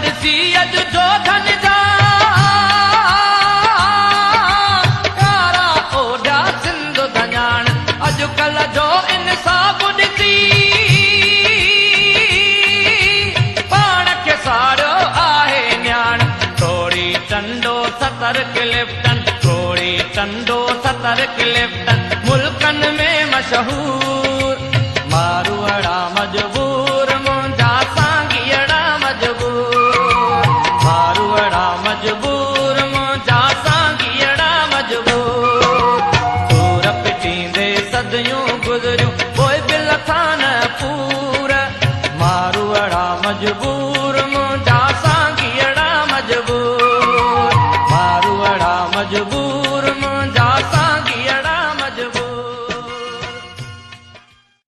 ॾिसी अॼु जो धन जा यारा ओॾा सिंध धञाण अॼुकल्ह जो इंसाफ़ ॾिसी पाण खे साड़ियो आहे न्याण थोड़ी टंडो सतर क्लिफ्टन थोड़ी टंडो सतर क्लिफ्टन मुल्कन में मशहूर मारूअड़ा मजबूर मुंहिंजा सांगीअड़ा मजबूर मारूअड़ा मजबूर मुंहिंजा सांगीअड़ा मजबूर सूर पिटींदे सदियूं गुज़रियूं पोइ बि लथा न पूर मारूअड़ा मजबूर मुंहिंजा सांगीअड़ा मजबूर मारूअड़ा मजबूर